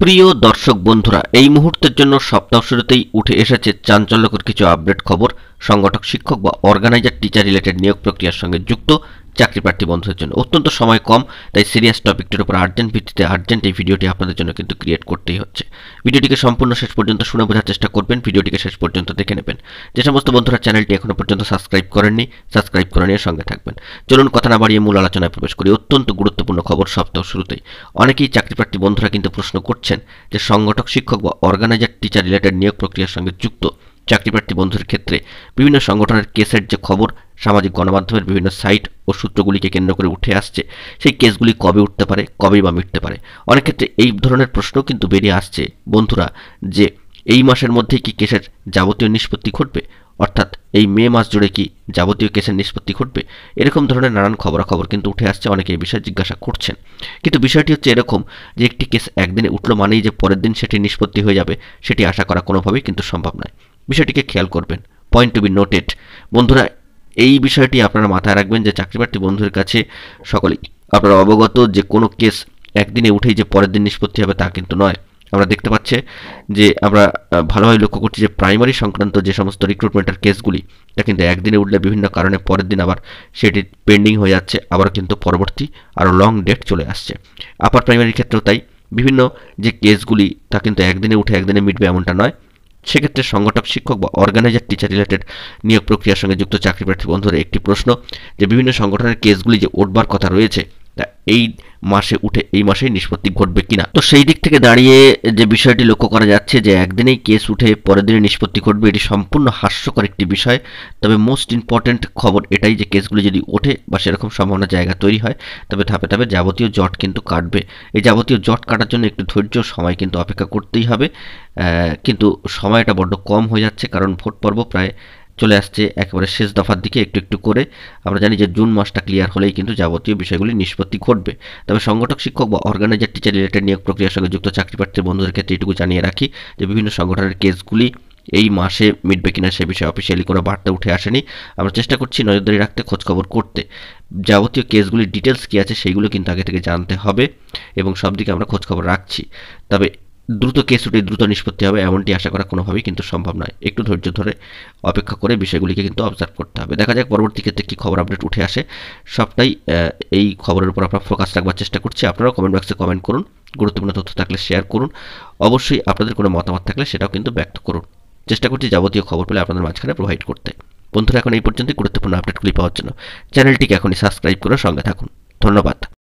প্রিয় দর্শক বন্ধুরা, এই মুহূর্তের জন্য সপ্তাহ শুরুতেই উঠে এসেছে চাঞ্চল্যকর কিছু আপডেট খবর। সংগঠক শিক্ষক বা অর্গানাইজার টিচার রিলেটেড নিয়োগ প্রক্রিয়ার সঙ্গে যুক্ত চাকরি প্রার্থী বন্ধুদের জন্য অত্যন্ত সময় কম, তাই সিরিয়াস টপিকটির উপর আর্জেন্ট ভিত্তিতে এই ভিডিওটি আপনাদের জন্য কিন্তু ক্রিয়েট করতেই হচ্ছে। ভিডিওটিকে সম্পূর্ণ শেষ পর্যন্ত শুনে বোঝার চেষ্টা করবেন, ভিডিওটিকে শেষ পর্যন্ত দেখে নেবেন। যে সমস্ত বন্ধুরা চ্যানেলটি এখনো পর্যন্ত সাবস্ক্রাইব করেননি, সাবস্ক্রাইব করে নিয়ে সঙ্গে থাকবেন। চলুন কথা না বাড়িয়ে মূল আলোচনায় প্রবেশ করি। অত্যন্ত গুরুত্বপূর্ণ খবর সপ্তাহ শুরুতেই। অনেকেই চাকরি প্রার্থী বন্ধুরা কিন্তু প্রশ্ন করছেন যে সংগঠক শিক্ষক বা অর্গানাইজার টিচার রিলেটেড নিয়োগ প্রক্রিয়ার সঙ্গে যুক্ত চাকরি প্রার্থী বন্ধুর ক্ষেত্রে বিভিন্ন সংগঠনের কেসের যে খবর সামাজিক গণমাধ্যমের বিভিন্ন সাইট ও সূত্রগুলিকে কেন্দ্র করে উঠে আসছে, সেই কেসগুলি কবে উঠতে পারে, কবেই বা মিটতে পারে। অনেক ক্ষেত্রে এই ধরনের প্রশ্ন কিন্তু বেরিয়ে আসছে বন্ধুরা, যে এই মাসের মধ্যেই কি কেসের যাবতীয় নিষ্পত্তি ঘটবে, অর্থাৎ এই মে মাস জুড়ে কি যাবতীয় কেসের নিষ্পত্তি ঘটবে। এরকম ধরনের নানান খবরাখবর কিন্তু উঠে আসছে, অনেকে এই বিষয়ে জিজ্ঞাসা করছেন। কিন্তু বিষয়টি হচ্ছে এরকম যে একটি কেস একদিনে উঠলো মানেই যে পরের দিন সেটি নিষ্পত্তি হয়ে যাবে, সেটি আশা করা কোনোভাবেই কিন্তু সম্ভব নয়। বিষয়টিকে খেয়াল করবেন, পয়েন্ট টু বি নোটেড। বন্ধুরা, এই বিষয়টি আপনারা মাথায় রাখবেন যে চাকরি প্রার্থী বন্ধুদের কাছে সকলেই আপনারা অবগত যে কোনো কেস একদিনে উঠেই যে পরের দিন নিষ্পত্তি হবে তা কিন্তু নয়। আমরা দেখতে পাচ্ছি যে আমরা ভালোভাবে লক্ষ্য করছি যে প্রাইমারি সংক্রান্ত যে সমস্ত রিক্রুটমেন্টের কেসগুলি তা কিন্তু একদিনে উঠলে বিভিন্ন কারণে পরের দিন আবার সেটি পেন্ডিং হয়ে যাচ্ছে, আবার কিন্তু পরবর্তী আরও লং ডেট চলে আসছে। আপার প্রাইমারির ক্ষেত্রেও তাই, বিভিন্ন যে কেসগুলি তা কিন্তু একদিনে উঠে একদিনে মিটবে এমনটা নয়। সেক্ষেত্রে সংগঠক শিক্ষক বা অর্গানাইজার টিচার রিলেটেড নিয়োগ প্রক্রিয়ার সঙ্গে যুক্ত চাকরি প্রার্থী বন্ধুদের একটি প্রশ্ন, যে বিভিন্ন সংগঠনের কেসগুলি যে উঠবার কথা রয়েছে তা এই মাসে উঠে এই মাসেই নিষ্পত্তি ঘটবে কিনা। তো সেই দিক থেকে দাঁড়িয়ে যে বিষয়টি লক্ষ্য করা যাচ্ছে যে একদিনেই কেস উঠে পরের দিনে নিষ্পত্তি ঘটবে, এটি সম্পূর্ণ হাস্যকর একটি বিষয়। তবে মোস্ট ইম্পর্ট্যান্ট খবর এটাই যে কেসগুলি যদি ওঠে বা সেরকম সম্ভাবনা জায়গা তৈরি হয়, তবে ধাপে ধাপে যাবতীয় জট কিন্তু কাটবে। এই যাবতীয় জট কাটার জন্য একটু ধৈর্য সময় কিন্তু অপেক্ষা করতেই হবে। কিন্তু সময়টা বড্ড কম হয়ে যাচ্ছে, কারণ ভোট পর্ব প্রায় চলে আসছে একেবারে শেষ দফার দিকে। একটু একটু করে আমরা জানি যে জুন মাসটা ক্লিয়ার হলেই কিন্তু যাবতীয় বিষয়গুলি নিষ্পত্তি ঘটবে। তবে সংগঠক শিক্ষক বা অর্গানাইজার টিচার রিলেটেড নিয়োগ প্রক্রিয়ার সঙ্গে যুক্ত চাকরি প্রার্থী বন্ধুদের ক্ষেত্রে এটুকু জানিয়ে রাখি যে বিভিন্ন সংগঠনের কেসগুলি এই মাসে মিটবে কিনা সে বিষয়ে অফিসিয়ালি কোনো বার্তা উঠে আসেনি। আমরা চেষ্টা করছি নজরদারি রাখতে, খোঁজখবর করতে। যাবতীয় কেসগুলির ডিটেলস কী আছে সেইগুলো কিন্তু আগে থেকে জানতে হবে এবং সব দিকে আমরা খোঁজখবর রাখছি। তবে দ্রুত কেস উঠে দ্রুত নিষ্পত্তি হবে এমনটি আশা করা কোনোভাবেই কিন্তু সম্ভব নয়। একটু ধৈর্য ধরে অপেক্ষা করে বিষয়গুলিকে কিন্তু অবজার্ভ করতে হবে। দেখা যাক পরবর্তী ক্ষেত্রে কী খবর আপডেট উঠে আসে। সবটাই এই খবরের উপর আমরা ফোকাস রাখবার চেষ্টা করছি। আপনারাও কমেন্ট বক্সে কমেন্ট করুন, গুরুত্বপূর্ণ তথ্য থাকলে শেয়ার করুন। অবশ্যই আপনাদের কোনো মতামত থাকলে সেটাও কিন্তু ব্যক্ত করুন। চেষ্টা করছি যাবতীয় খবর পেলে আপনাদের মাঝখানে প্রোভাইড করতে। বন্ধুরা, এখন এই পর্যন্ত গুরুত্বপূর্ণ আপডেটগুলি পাওয়ার জন্য চ্যানেলটিকে এখনই সাবস্ক্রাইব করে সঙ্গে থাকুন। ধন্যবাদ।